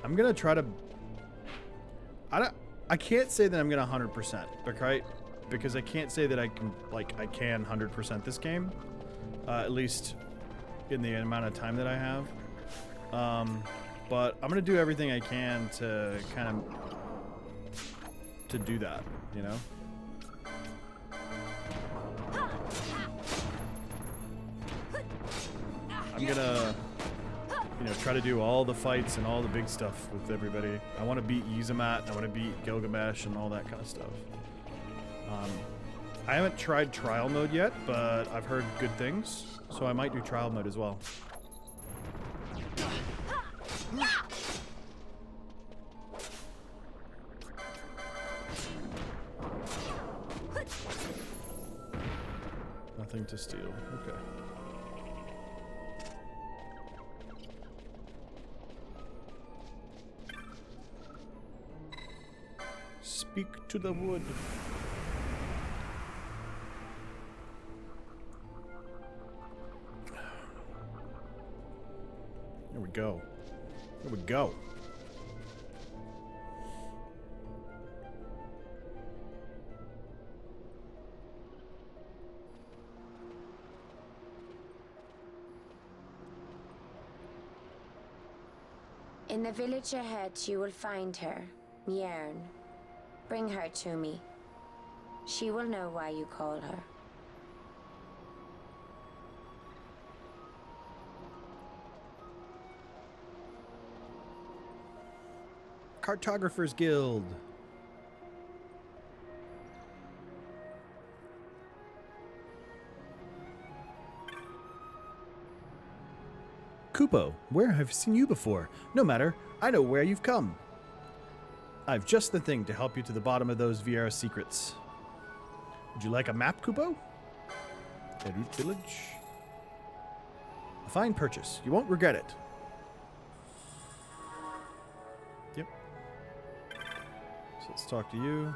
I'm gonna try to. I can't say that I'm gonna 100%, right? Because I can't say that I can 100% this game, at least in the amount of time that I have. But I'm gonna do everything I can to to do that, you know. I'm gonna, try to do all the fights and all the big stuff with everybody. I want to beat Yzamat, I want to beat Gilgamesh and all that kind of stuff. I haven't tried trial mode yet, but I've heard good things, so I might do trial mode as well. Nothing to steal. Okay. Speak to the wood. There we go. There we go. In the village ahead, you will find her, Mjern. Bring her to me. She will know why you call her. Cartographers Guild. Kupo, where have I seen you before? No matter, I know where you've come. I've just the thing to help you to the bottom of those Viera secrets. Would you like a map, Kupo? Erut Village. A fine purchase. You won't regret it. Yep. So let's talk to you.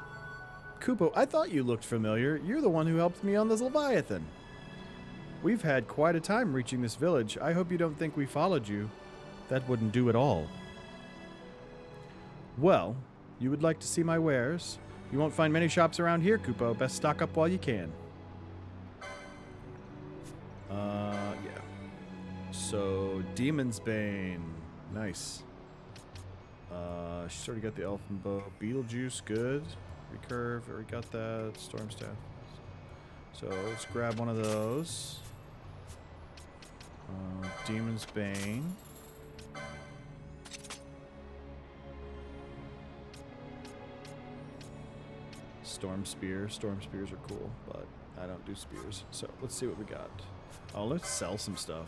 Kupo, I thought you looked familiar. You're the one who helped me on this Leviathan. We've had quite a time reaching this village. I hope you don't think we followed you. That wouldn't do at all. Well, you would like to see my wares? You won't find many shops around here, Kupo. Best stock up while you can. Yeah. So, Demon's Bane. Nice. She's already got the Elfin Bow. Beetlejuice, good. Recurve, already got that. Storm Staff. So, let's grab one of those. Demon's Bane. Storm Spear. Storm Spears are cool, but I don't do spears. So let's see what we got. Oh, let's sell some stuff.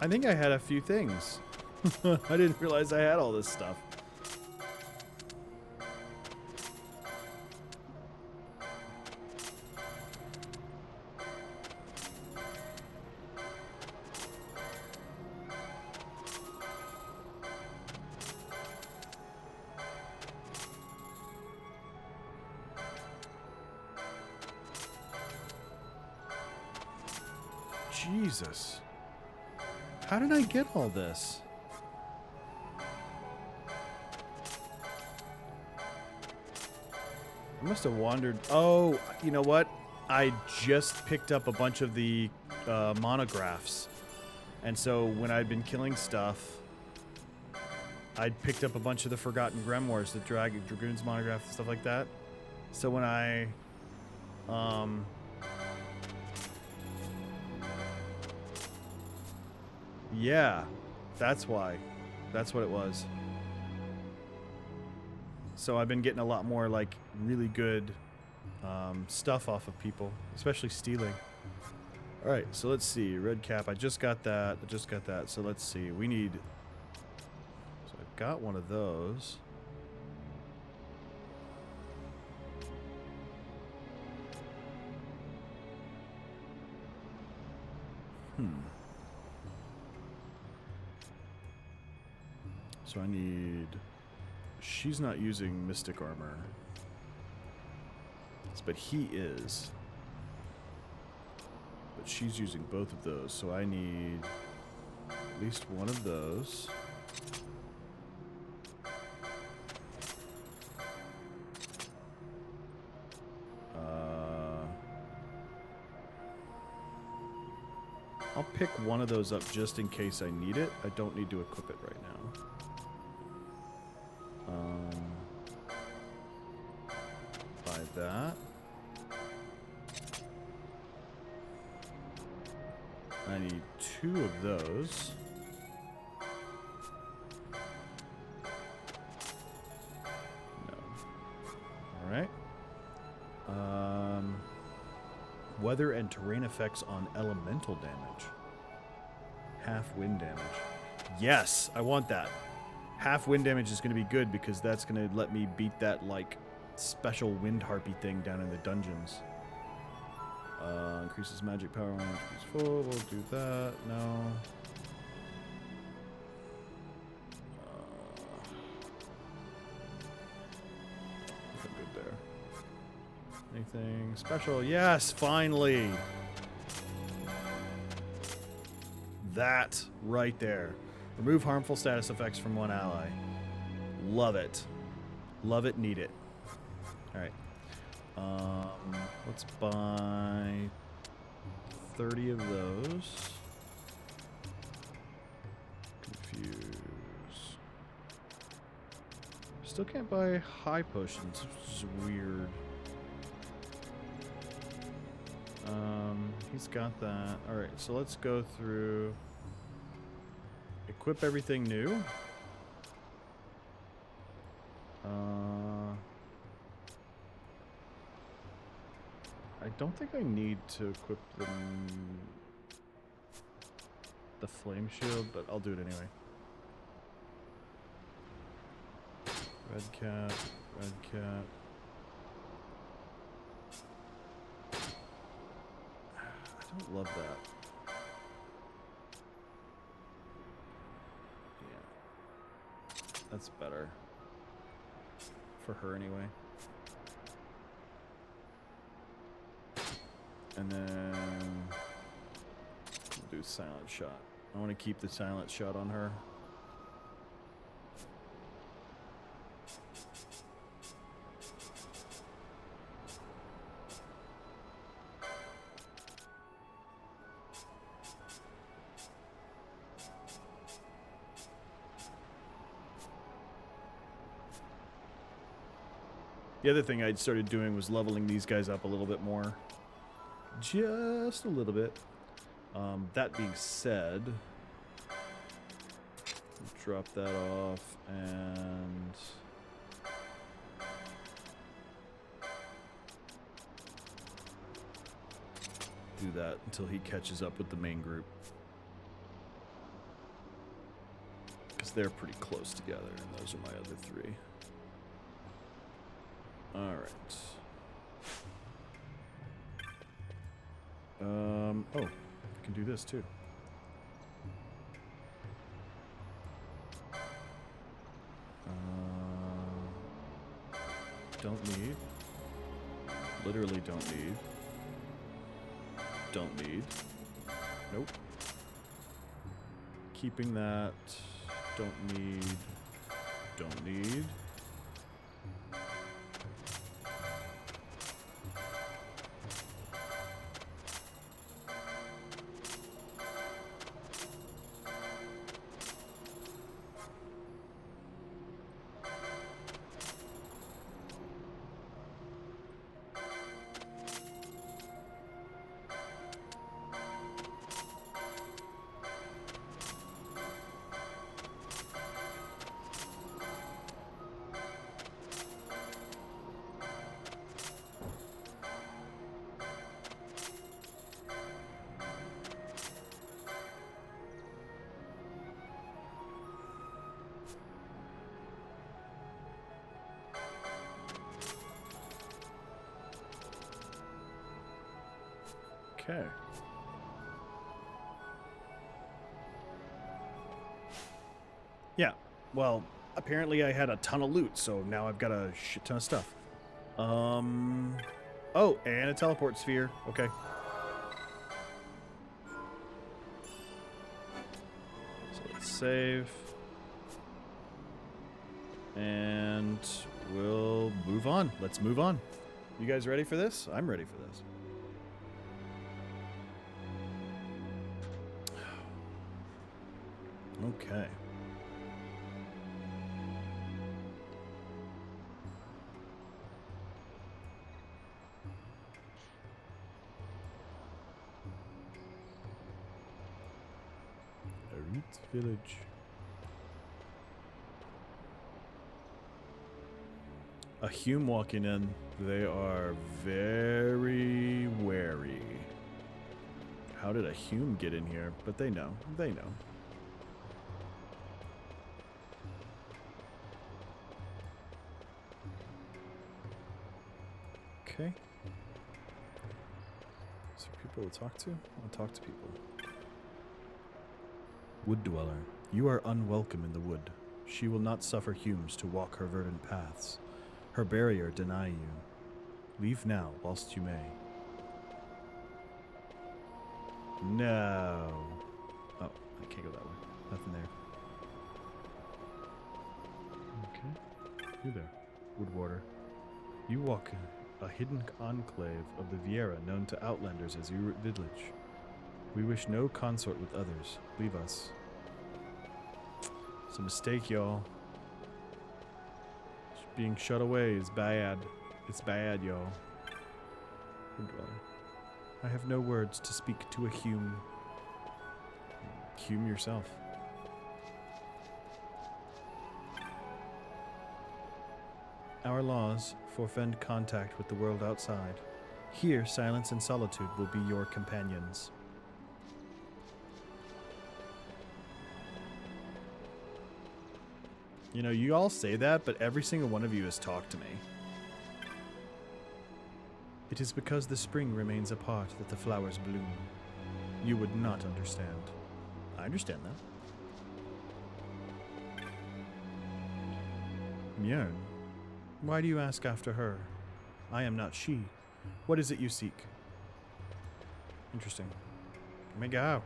I think I had a few things. I didn't realize I had all this stuff. Jesus. How did I get all this? I must have wandered. Oh, you know what? I just picked up a bunch of the monographs. And so when I'd been killing stuff, I'd picked up a bunch of the Forgotten Grimoires, the Dragoon's monograph, stuff like that. So when I... yeah, that's why. That's what it was. So I've been getting a lot more, like, really good stuff off of people, especially stealing. All right, so let's see. Red cap, I just got that. I just got that. So let's see. We need... So I've got one of those. So I need... She's not using Mystic Armor. But he is. But she's using both of those, so I need at least one of those. I'll pick one of those up just in case I need it. I don't need to equip it right now. Buy that. I need 2 of those. No. Alright. Weather and terrain effects on elemental damage. Half wind damage. Yes, I want that. Half wind damage is going to be good because that's going to let me beat that, like, special wind harpy thing down in the dungeons. Increases magic power when it's full. We'll do that. No. Nothing good there. Anything special? Yes, finally. That right there. Remove harmful status effects from one ally. Love it. Love it, need it. Alright. Let's buy 30 of those. Confuse. Still can't buy high potions, which is weird. He's got that. Alright, so let's go through. Equip everything new. I don't think I need to equip the flame shield, but I'll do it anyway. Red cap, red cap. I don't love that. Yeah. That's better. For her anyway. And then we'll do silent shot. I want to keep the silent shot on her. The other thing I started doing was leveling these guys up a little bit more. Just a little bit. That being said, drop that off and do that until he catches up with the main group. Because they're pretty close together, and those are my other 3. Alright. Oh, I can do this too. Don't need. Literally don't need. Don't need. Nope. Keeping that. Don't need. Don't need. Okay. Yeah. Well, apparently I had a ton of loot, so now I've got a shit ton of stuff. Oh, and a teleport sphere. Okay. So let's save. And we'll move on. Let's move on. You guys ready for this? I'm ready for this. Okay. Arit Village. A Hume walking in. They are very wary. How did a Hume get in here? But they know. They know. Okay. Is there people to talk to? I want to talk to people. Wood Dweller, you are unwelcome in the wood. She will not suffer Humes to walk her verdant paths. Her barrier deny you. Leave now, whilst you may. No. Oh, I can't go that way. Nothing there. Okay. You there, Woodwarder. You walk a hidden enclave of the Vieira known to outlanders as your village. We wish no consort with others. Leave us. It's a mistake, y'all. Being shut away is bad. It's bad, y'all. I have no words to speak to a Hume. Hume yourself. Our laws forfend contact with the world outside. Here, silence and solitude will be your companions. You know, you all say that, but every single one of you has talked to me. It is because the spring remains apart that the flowers bloom. You would not understand. I understand that. Mjörn, why do you ask after her? I am not she. What is it you seek? Interesting. Let me go.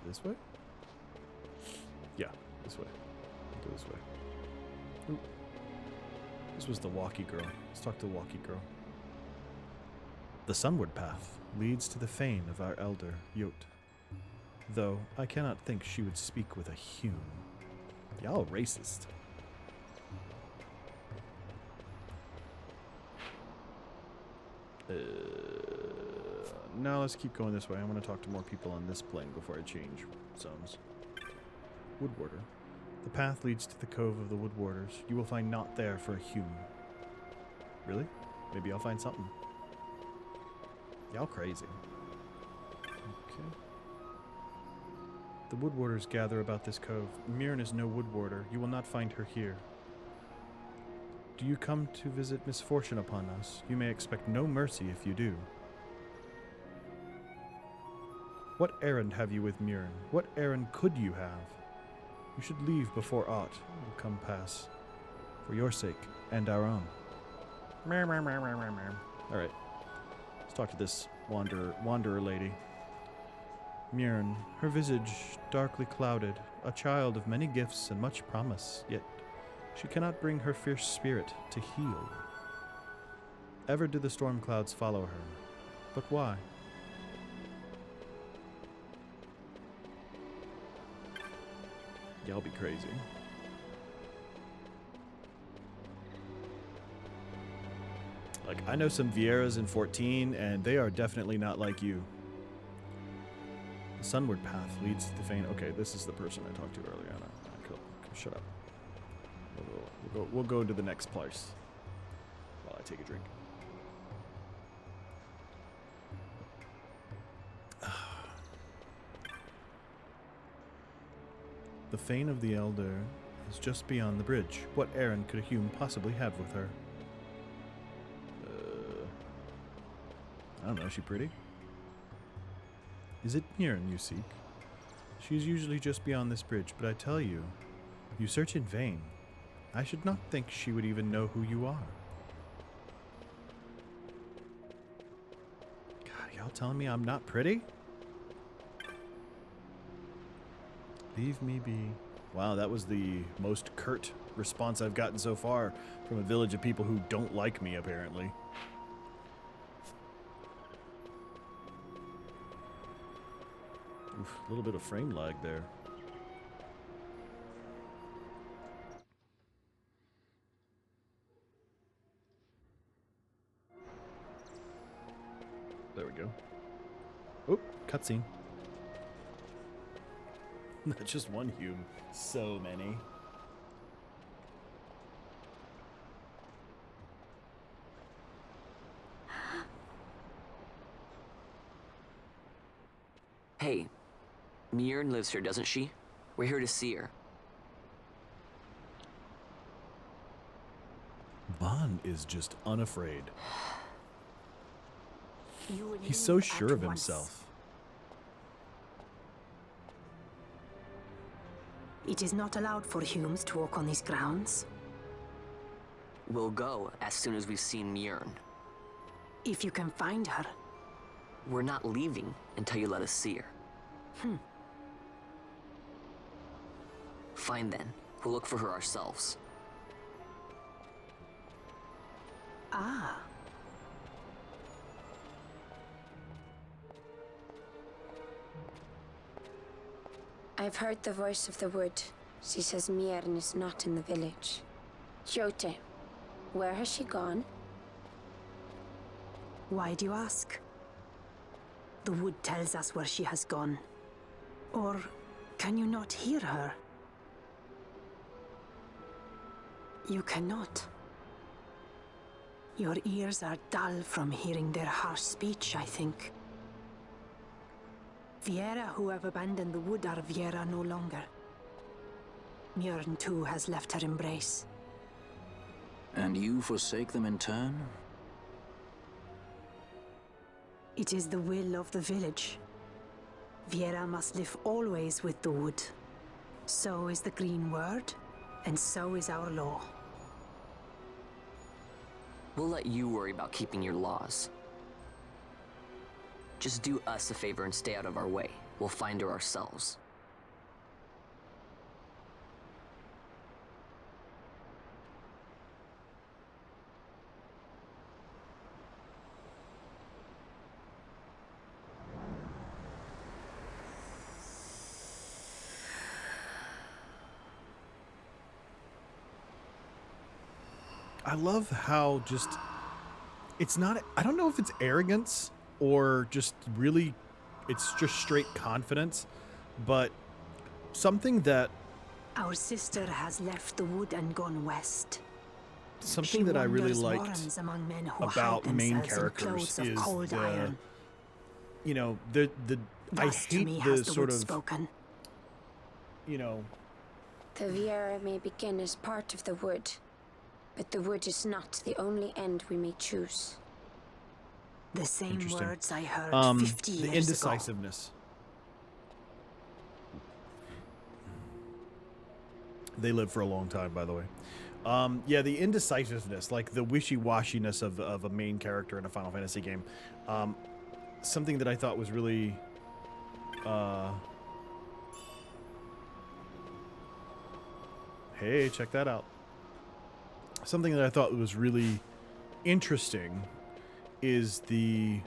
This way? Yeah, this way. Go this way. Ooh. This was the walkie girl. Let's talk to the walkie girl. The sunward path leads to the fane of our elder, Yot. Though I cannot think she would speak with a Hume. Y'all racist. No, let's keep going this way. I want to talk to more people on this plane before I change zones. Woodwarder. The path leads to the cove of the Woodwarders. You will find naught there for a Hume. Really? Maybe I'll find something. Y'all crazy. Okay. The Woodwarders gather about this cove. Mjörn is no Woodwarder. You will not find her here. Do you come to visit misfortune upon us? You may expect no mercy if you do. What errand have you with Mjörn? What errand could you have? You should leave before aught will come pass. For your sake and our own. Alright. Let's talk to this wanderer lady. Mjörn, her visage darkly clouded, a child of many gifts and much promise, yet she cannot bring her fierce spirit to heal. Ever did the storm clouds follow her, but why? Y'all be crazy. Like, I know some Vieiras in 14, and they are definitely not like you. The sunward path leads to the fane. Okay, this is the person I talked to earlier. Cool. Shut up. We'll go to the next place while I take a drink. The fane of the Elder is just beyond the bridge. What errand could a Hume possibly have with her? I don't know. Is she pretty? Is it Mirren you seek? She is usually just beyond this bridge, but I tell you, you search in vain. I should not think she would even know who you are. God, y'all telling me I'm not pretty? Leave me be. Wow, that was the most curt response I've gotten so far from a village of people who don't like me, apparently. Oof, a little bit of frame lag there. There we go. Oop, cutscene. Not just one Hume, so many. Hey, Mirren lives here, doesn't she? We're here to see her. Vaughn is just unafraid. You will He's so leave sure at of once. himself. It is not allowed for Humes to walk on these grounds. We'll go as soon as we've seen Mirren. If you can find her, We're not leaving until you let us see her. Fine then. We'll look for her ourselves. ah, I've heard the voice of the wood. She says Mirren is not in the village. Jote, where has she gone? why do you ask? The wood tells us where she has gone. Or can you not hear her? You cannot. Your ears are dull from hearing their harsh speech, I think. Viera who have abandoned the wood are Viera no longer. Mirren too has left her embrace. And you forsake them in turn? It is the will of the village. Viera must live always with the wood. So is the green word, and so is our law. We'll let you worry about keeping your laws. Just do us a favor and stay out of our way. We'll find her ourselves. I love how just it's not, I don't know if it's arrogance or just really it's just straight confidence, but something that Our sister has left the wood and gone west. something that I really wanders liked warrens among men who about hide main themselves in characters clothes of is cold the iron. you know the I Thus to hate me the has the sort wood of spoken. you know The Viera may begin as part of the wood, but the wood is not the only end we may choose. The same Interesting. words I heard 50 the years ago. indecisiveness. They live for a long time, by the way. Yeah, the indecisiveness, like the wishy-washiness of a main character in a Final Fantasy game. Something that I thought was really... hey, check that out. Something that I thought was really interesting is the...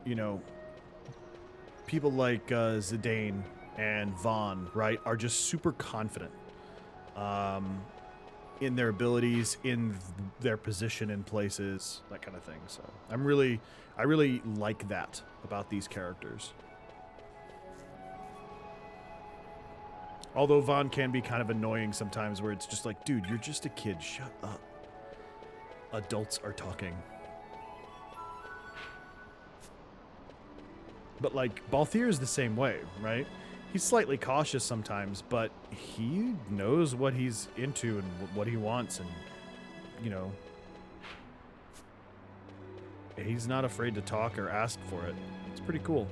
you know, people like Zidane and Vaughn, right, are just super confident in their abilities, in their position in places, that kind of thing. So I really like that about these characters. Although Vaughn can be kind of annoying sometimes, where it's just like, dude, you're just a kid, shut up. Adults are talking. But like Balthier is the same way, right? He's slightly cautious sometimes, but he knows what he's into and what he wants, and you know, he's not afraid to talk or ask for it. It's pretty cool.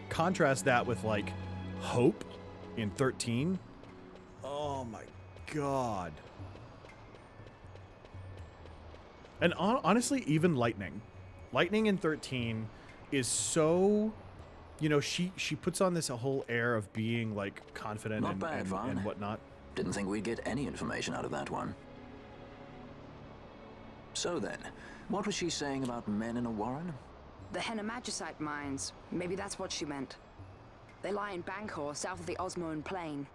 Contrast that with like Hope in 13. Oh my god. And honestly, even Lightning. Lightning in 13 is so, you know, she puts on this whole air of being like confident Not bad, Vaughn. and whatnot. Didn't think we'd get any information out of that one. So then, what was she saying about men in a warren? The Henna Magicite mines. Maybe that's what she meant. They lie in Bangkor, south of the Osmoan Plain.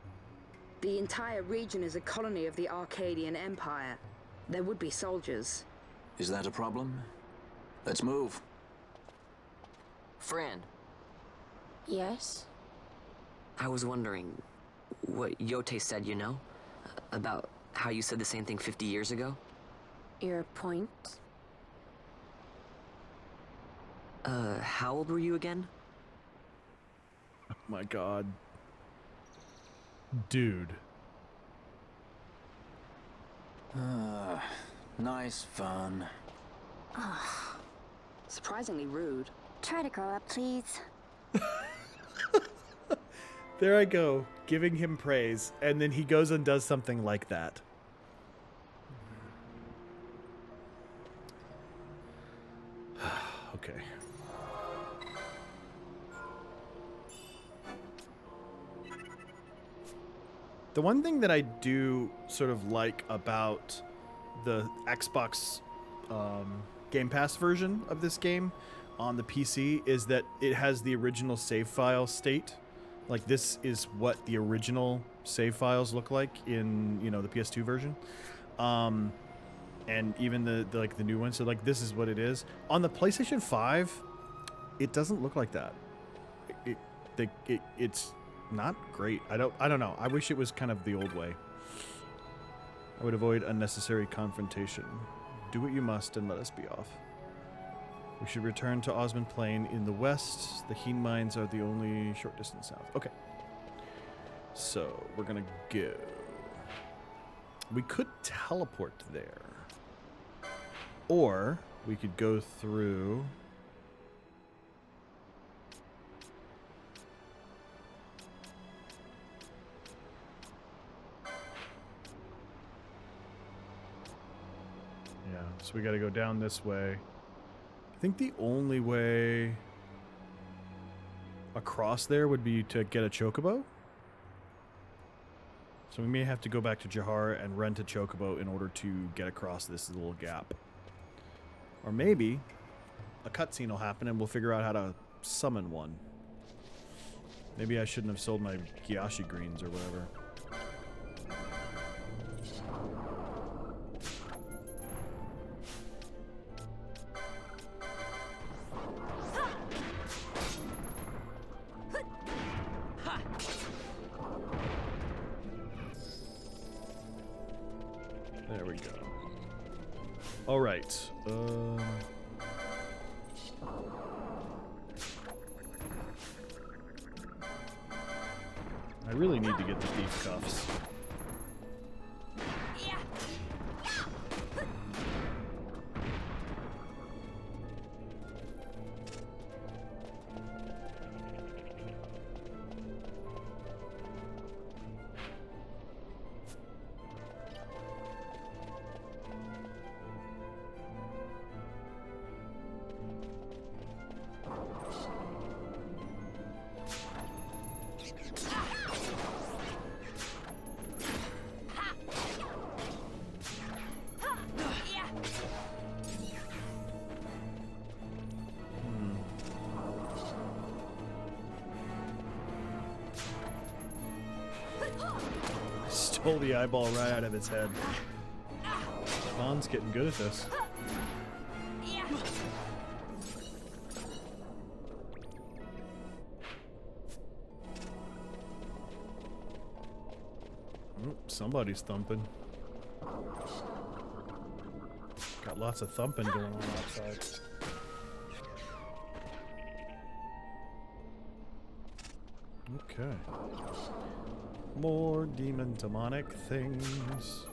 The entire region is a colony of the Arcadian Empire. There would be soldiers. Is that a problem? Let's move. Fran, Yes? I was wondering what Yote said, you know? About how you said the same thing 50 years ago? Your point? How old were you again? Oh my god. Dude. Nice fun. Surprisingly rude. Try to grow up, please. There I go, giving him praise, and then he goes and does something like that. Okay. The one thing that I do sort of like about the Xbox Game Pass version of this game on the PC is that it has the original save file state. Like, this is what the original save files look like in, you know, the PS2 version. And even the like the new one. So like, this is what it is. On the PlayStation 5, it doesn't look like that. It's not great. I don't know. I wish it was kind of the old way. I would avoid unnecessary confrontation. Do what you must and let us be off. We should return to Osmond Plain in the west. The Heen mines are the only short distance south. Okay. So, we're gonna go. We could teleport there. Or, we could go through... Yeah, so we gotta go down this way. I think the only way across there would be to get a chocobo. So we may have to go back to Jahar and rent a chocobo in order to get across this little gap. Or maybe a cutscene will happen and we'll figure out how to summon one. Maybe I shouldn't have sold my Gyashi greens or whatever. There we go. All right. I really need to get the thief cuffs. Stole the eyeball right out of its head. Vaughn's getting good at this. Somebody's thumping. Got lots of thumping going on outside. Okay. More demon demonic things.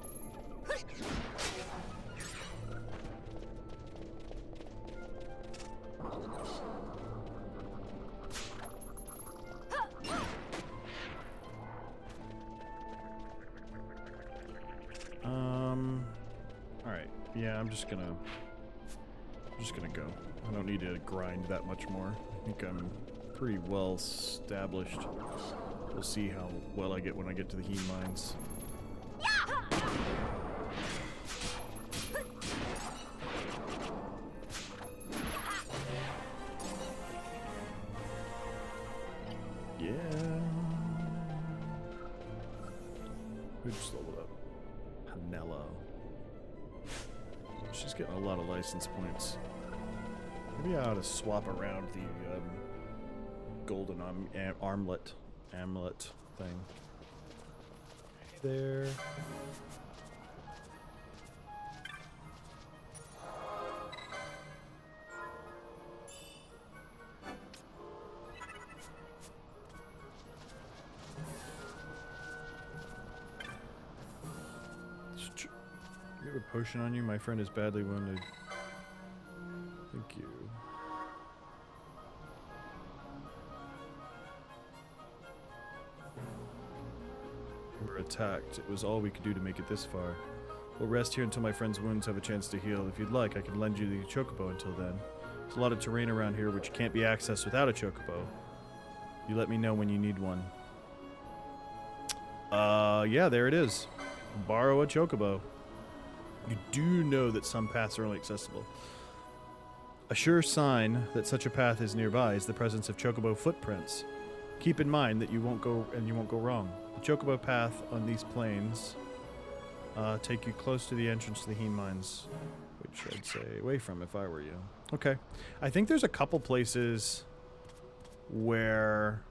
just gonna go. I don't need to grind that much more. I think I'm pretty well established. We'll see how well I get when I get to the heme mines. Yeah. We just leveled up. Hanello. She's getting a lot of license points. Maybe I ought to swap around the golden amulet thing. There. You have a potion on you? My friend is badly wounded. Thank you. We were attacked. It was all we could do to make it this far. We'll rest here until my friend's wounds have a chance to heal. If you'd like, I can lend you the chocobo until then. There's a lot of terrain around here which can't be accessed without a chocobo. You let me know when you need one. Yeah, there it is. Borrow a chocobo. You do know that some paths are only accessible. A sure sign that such a path is nearby is the presence of chocobo footprints. Keep in mind that you won't go wrong. The chocobo path on these plains take you close to the entrance to the heme mines, which I'd say away from if I were you. Okay. I think there's a couple places where...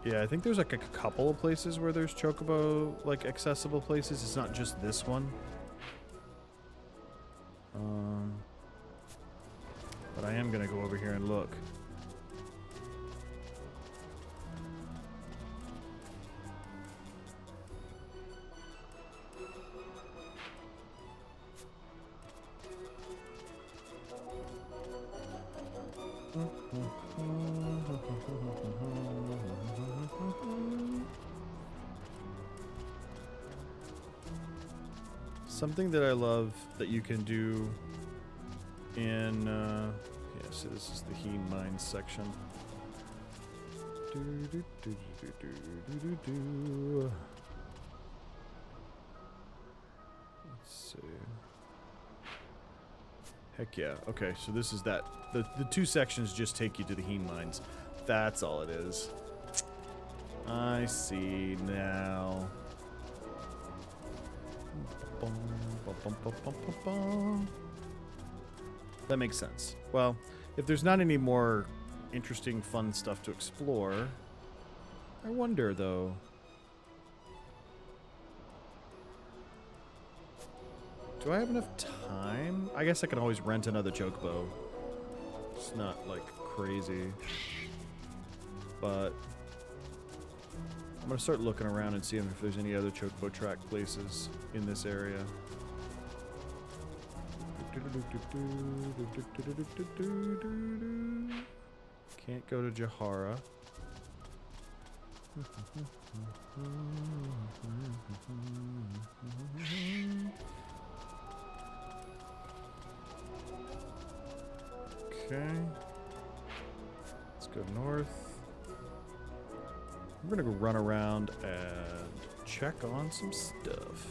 Yeah, I think there's like a couple of places where there's chocobo, like, accessible places. It's not just this one. But I am gonna go over here and look. Something that I love that you can do in, yeah, so this is the heme mines section. Let's see. Heck yeah. Okay, so this is that. The two sections just take you to the heme mines. That's all it is. I see now. That makes sense. Well, if there's not any more interesting, fun stuff to explore, I wonder, though. Do I have enough time? I guess I can always rent another chocobo. It's not, like, crazy. But I'm going to start looking around and seeing if there's any other chocobo track places in this area. Can't go to Jahara. Okay. Let's go north. I'm gonna go run around and check on some stuff.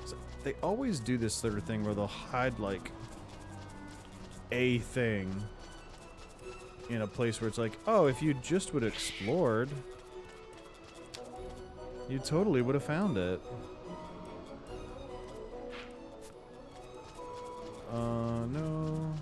So they always do this sort of thing where they'll hide like a thing in a place where it's like, oh, if you just would have explored, you totally would have found it. No.